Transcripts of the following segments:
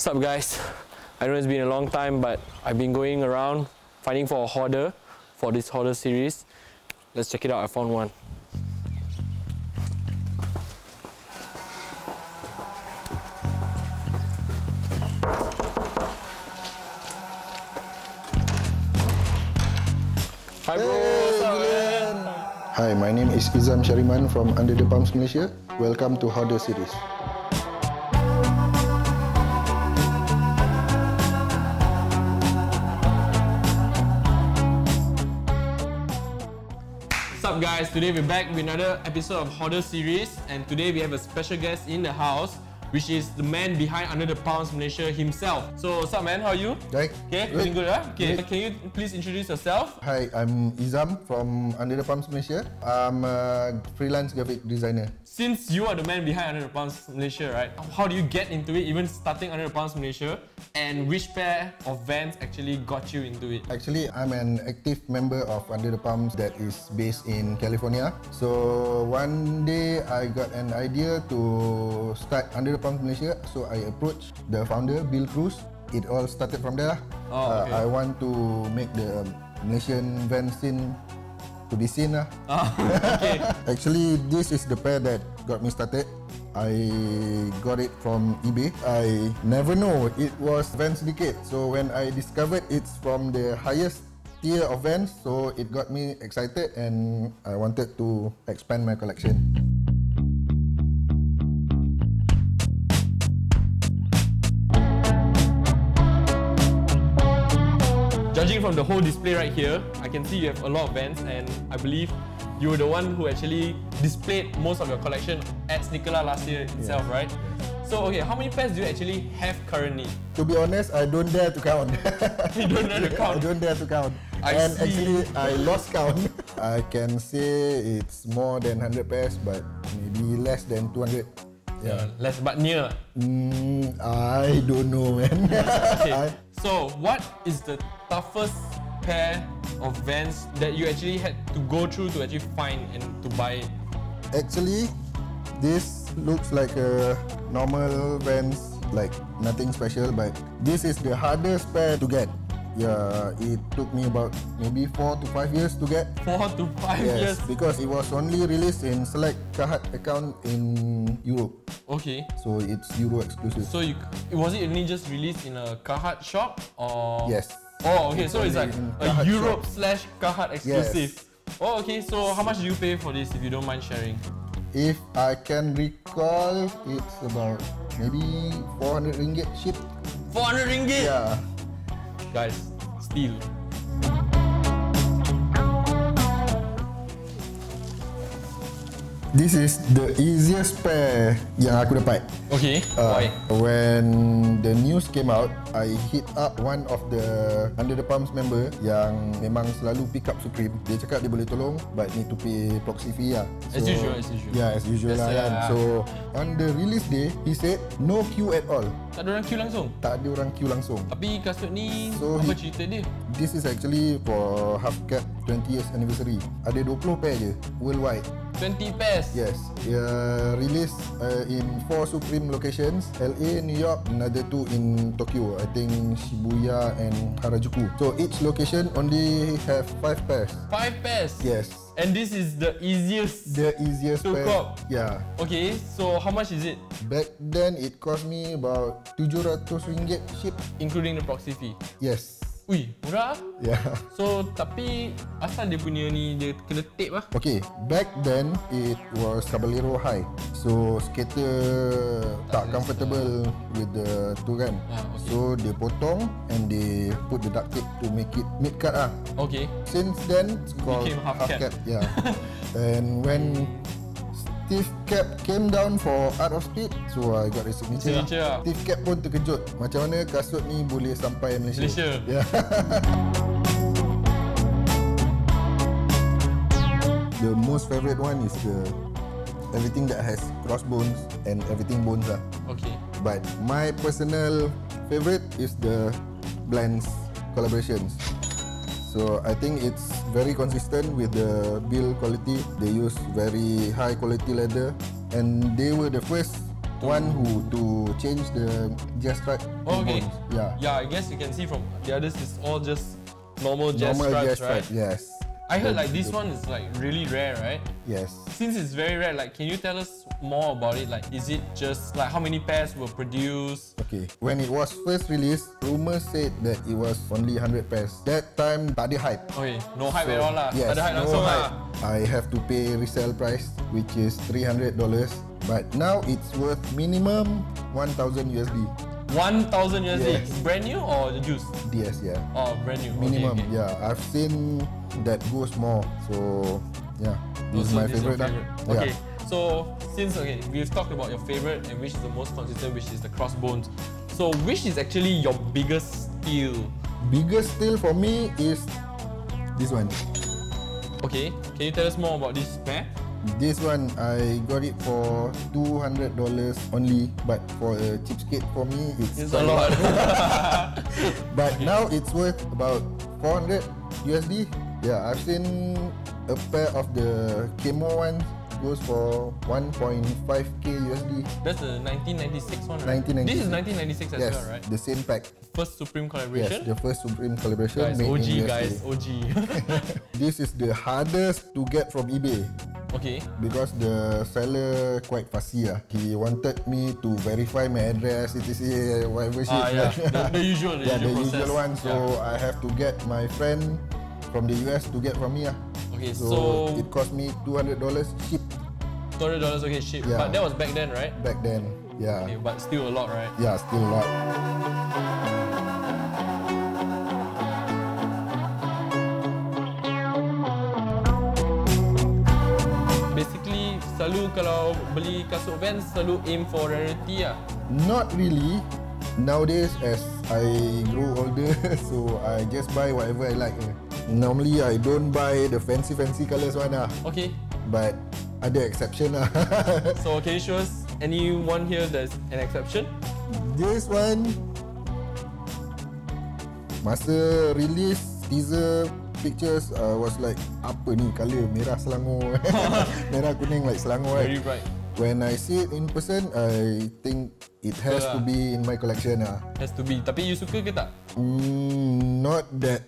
What's up, guys? I know it's been a long time, but I've been going around finding for a hoarder for this hoarder series. Let's check it out. I found one. Hi bro, what's up, man? Hi, my name is Izam Shariman from Under The Palms Malaysia. Welcome to Hoarder series. What's up, guys? Today we're back with another episode of Hoarder series, and today we have a special guest in the house, which is the man behind Under The Palms Malaysia himself. So, what's up, man? How are you? Right. Okay, feeling good, huh? Okay, can you please introduce yourself? Hi, I'm Izam from Under The Palms Malaysia. I'm a freelance graphic designer. Since you are the man behind Under The Palms Malaysia, right? How do you get into it, even starting Under The Palms Malaysia? And which pair of Vans actually got you into it? Actually, I'm an active member of Under The Palms that is based in California. So one day I got an idea to start Under The Palms Malaysia. So I approached the founder, Bill Cruz. It all started from there. Oh, okay. I want to make the Malaysian van scene to be seen. Okay. Actually, this is the pair that got me started. I got it from eBay. I never know it was Vans Decade. So when I discovered it's from the highest tier of Vans, so it got me excited and I wanted to expand my collection. Judging from the whole display right here, I can see you have a lot of Vans, and I believe you were the one who actually displayed most of your collection at Sneakerla last year itself, right? So, okay, how many pairs do you actually have currently? To be honest, I don't dare to count. You don't dare to count? I don't dare to count. Actually, I lost count. I can say it's more than 100 pairs, but maybe less than 200. Yeah, less, but near. I don't know, man. Okay, so what is the toughest pair of Vans that you actually had to go through to actually find and to buy? Actually, this looks like a normal Vans, like nothing special, but this is the hardest pair to get. Yeah, it took me about maybe 4 to 5 years to get. 4 to 5 years? Because it was only released in select Carhartt account in Europe. Okay. So it's Euro exclusive. So was it only just released in a Carhartt shop or? Yes. Oh, okay. So it's like a Europe / Carhartt exclusive. Yes. Oh, okay. So how much do you pay for this, if you don't mind sharing? If I can recall, it's about maybe 400 ringgit shipped. 400 ringgit? Yeah. Guys, steal. This is the easiest pair yang aku dapat. Okay, why? When the news came out, I hit up one of the Under The Palms member yang memang selalu pick up Supreme. Dia cakap dia boleh tolong, but need to pay proxy fee lah. So, as usual. Yeah, as usual lah kan. So on the release day, he said no queue at all. Tak ada orang queue langsung? Tak ada orang queue langsung. Tapi kasut ni, so apa cerita dia? This is actually for Half Cap 20 years anniversary. Ada 20 pair je worldwide. 20 pairs? Yes. Released in 4 Supreme locations, LA, New York, another 2 in Tokyo. I think Shibuya and Harajuku. So each location only have 5 pairs. 5 pairs? Yes. And this is the easiest? The easiest to pair. cop? Yeah. Okay, so how much is it? Back then it cost me about 700 ringgit ship. Including the proxy fee? Yes. Ui, murah? Yeah. So, tapi asal dia punya ni, dia kena tape lah? Okay, back then it was Caballero high. So, skater tak comfortable with the tu kan. Okay. So, dia potong and they put the duct tape to make it mid-cut lah. Okay. Since then, it's called became half cap. Yeah. And when Steve Cap came down for Art of Speed, so I got a signature. Steve Cap pun terkejut. Macam mana kasut ni boleh sampai Malaysia? Yeah. The most favourite one is the everything that has crossbones and everything bones lah. Okay. But my personal favourite is the blends collaborations. So I think it's very consistent with the build quality. They use very high quality leather, and they were the first one who to change the just strap Okay. bones. Yeah. Yeah, I guess you can see from the others, it's all just normal jazz stripes, right? Yes. I heard like this one is like really rare, right? Yes. Since it's very rare, like can you tell us more about it? Like, is it just like how many pairs were produced? Okay. When it was first released, rumors said that it was only 100 pairs. That time, tak ada hype. Okay, no hype at all lah. Yes, Ada hype no langsung hype. lah. I have to pay resale price, which is $300. But now it's worth minimum 1,000 USD. 1,000 USD. Yes. Brand new or used? DS, yeah. Oh, brand new. Minimum, Okay, okay. yeah. I've seen that goes more. So, yeah. This is So my this is your favorite. favorite. Yeah. Okay, so since we've talked about your favorite and which is the most consistent, which is the crossbones. So which is actually your biggest steal? Biggest steal for me is this one. Okay, can you tell us more about this pair? This one, I got it for $200 only, but for a cheapskate for me, It's quite a lot. But now it's worth about 400 USD. Yeah, I've seen a pair of the Camo one goes for 1.5k USD. That's the 1996 one, right? 1996. This is 1996 as Yes, well, right? the same pack. First Supreme Yes, collaboration. the first Supreme collaboration. Guys, made OG in USA. guys, OG. This is the hardest to get from eBay. Okay. Because the seller quite fussy. He wanted me to verify my address, etc. Whatever shit. Yeah, the usual, Yeah, the process. usual one. So Yeah. I have to get my friend from the US to get from me. Okay, So, so it cost me $200 ship $200, okay, ship. Yeah. But that was back then, right? back then. Yeah. Okay, but still a lot, right? Yeah, still a lot. Basically, selalu kalau beli kasut Vans, selalu aim for rarity lah. Not really. Nowadays, as I grow older, so I just buy whatever I like. Normally, I don't buy the fancy colors one. Okay, But ada exception. so can you show us anyone here that's an exception? This one, masa release teaser pictures was like, apa ni color merah Selangor. Merah kuning like Selangor, right? Very bright. When I see it in person, I think it has to be in my collection. Has to be. Tapi you suka ke tak? Not that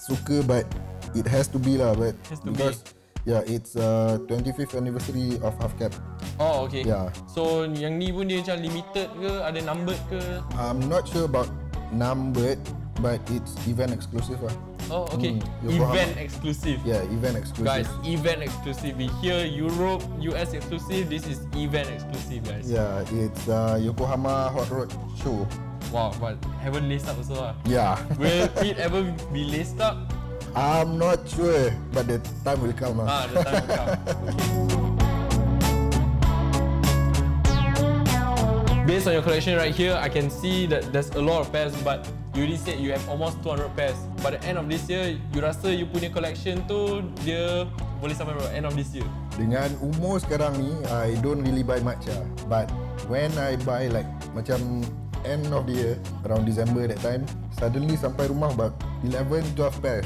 suka, but it has to be lah. But Has to because yeah, it's 25th anniversary of Half Cap. Oh, okay. Yeah. So yang ni pun dia macam limited ke? Ada numbered ke? I'm not sure about numbered, but it's event exclusive. Oh, okay. Yokohama. Event exclusive. Yeah, event exclusive. Guys, event exclusive. We hear Europe, US exclusive. This is event exclusive, guys. Yeah, it's Yokohama Hot Rod Show. Wow, but haven't laced up also lah. Yeah. Will it ever be laced up? I'm not sure, but the time will come. The time will come. Based on your collection right here, I can see that there's a lot of pairs, but you already said you have almost 200 pairs. By the end of this year, you rasa you punya collection tu dia boleh sampai berapa end of this year? Dengan umur sekarang ni, I don't really buy much But when I buy like macam end of the year, around December that time, suddenly sampai rumah about 11-12 pairs.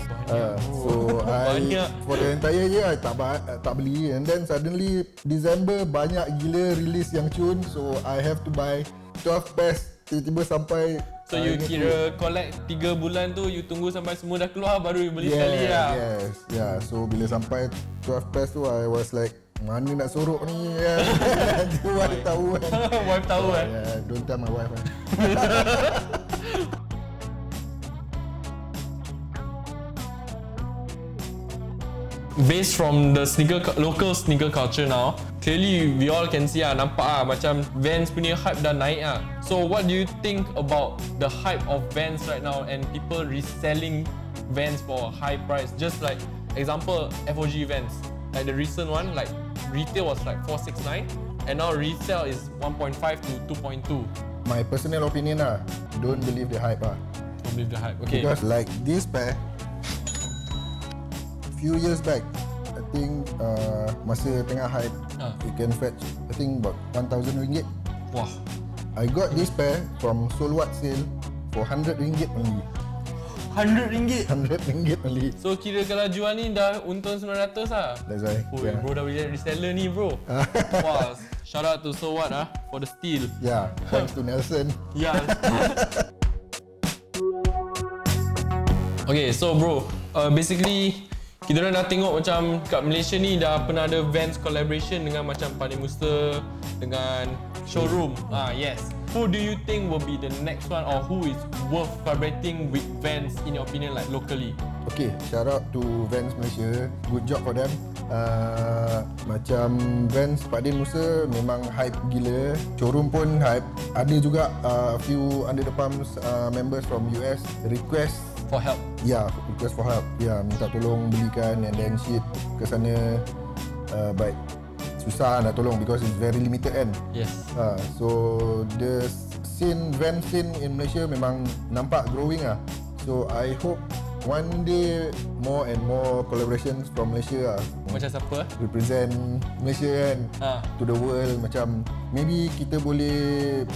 So Banyak. for the entire year I tak beli, and then suddenly December banyak gila release yang cun, so I have to buy 12 pairs. Tiba-tiba sampai So you kira collect 3 bulan tu, you tunggu sampai semua dah keluar baru you beli yeah, sekali lah. Yes, yeah. So bila sampai 12 pairs tu, I was like, mana nak sorok ni kan? Wife tahu kan? Wife tahu kan? Yeah, don't tell my wife kan? Based from the local sneaker culture now, clearly we all can see nampak macam Vans punya hype dah naik So what do you think about the hype of Vans right now and people reselling Vans for a high price? Just like example FOG Vans, like the recent one, like retail was like 469 and now resale is 1.5 to 2.2. My personal opinion don't believe the hype Don't believe the hype. Okay. Because like this pair, few years back, I think masa tengah hype, it can fetch I think about 1,000 ringgit. Wah. I got this pair from Solwat sale for 100 ringgit only. 100 ringgit. 100 ringgit only. So kira kalau jual ni dah untung 900 That's why. Oi, bro dah boleh reseller ni bro. Wah, Shout out to So What for the steal. Yeah, thanks to Nelson. Yeah. Okay, so bro, basically kita orang dah tengok macam kat Malaysia ni dah pernah ada Vans collaboration dengan macam Pandai Musta, dengan showroom. Yes. Who do you think will be the next one, or who is worth collaborating with Vans in your opinion, like locally? Okay, shout out to Vans Malaysia. Good job for them. Macam Vans Pandai Musta memang hype gila. Showroom pun hype. Ada juga few Under The Palms members from US request For help. Yeah, request for help. Yeah, minta tolong belikan and then ship ke sana. But susah nak tolong because it's very limited kan. Yes. So the scene, van scene in Malaysia memang nampak growing lah. So I hope one day more and more collaborations from Malaysia lah. Macam siapa? Represent Malaysia kan to the world. Macam maybe kita boleh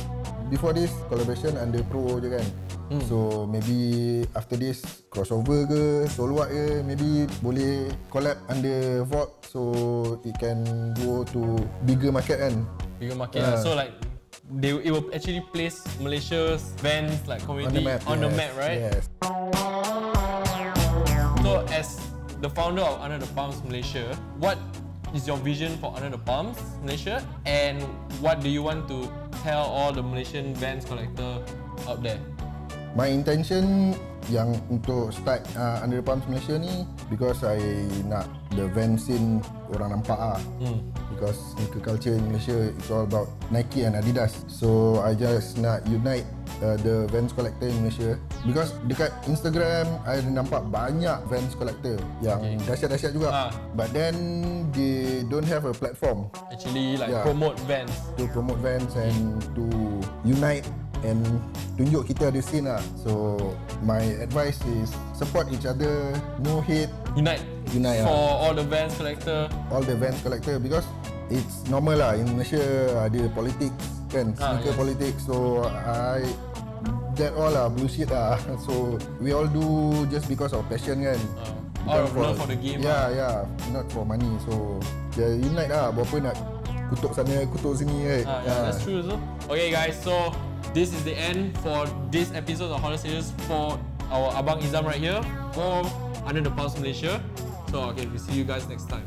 before this collaboration under pro je kan. So maybe after this crossover ke, solo ke, maybe boleh collab under Vault so it can go to bigger market kan. Bigger market. So like it will actually place Malaysia's Vans like community on the map, right? Yes. So as the founder of Under The Palms Malaysia, what is your vision for Under The Palms Malaysia, and what do you want to tell all the Malaysian Vans collector out there? My intention yang untuk start Under The Palms Malaysia ni because I nak the van scene orang nampak because sneaker culture in Malaysia it's all about Nike and Adidas. So I just nak unite the Vans collector in Malaysia because dekat Instagram I nampak banyak Vans collector yang dahsyat-dahsyat juga. But then they don't have a platform actually like promote Vans. To promote Vans and to unite and tunjuk kita ada scene lah. So my advice is support each other, no hate, unite for all the Vans collector. All the Vans collector because it's normal lah in Malaysia ada politics kan, sneaker politics. So that all lah bullshit lah. So we all do just because of passion kan. Out of love for the game. Yeah, not for money. So unite lah. Berapa nak kutuk sana, kutuk sini right? That's true also. Okay guys, so this is the end for this episode of Hoarder Series for our Abang Izam right here for Under The Palms Malaysia. So okay, we'll see you guys next time.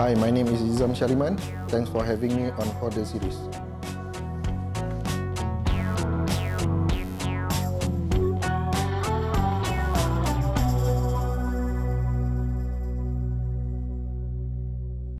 Hi, my name is Izam Shariman. Thanks for having me on Hoarder Series.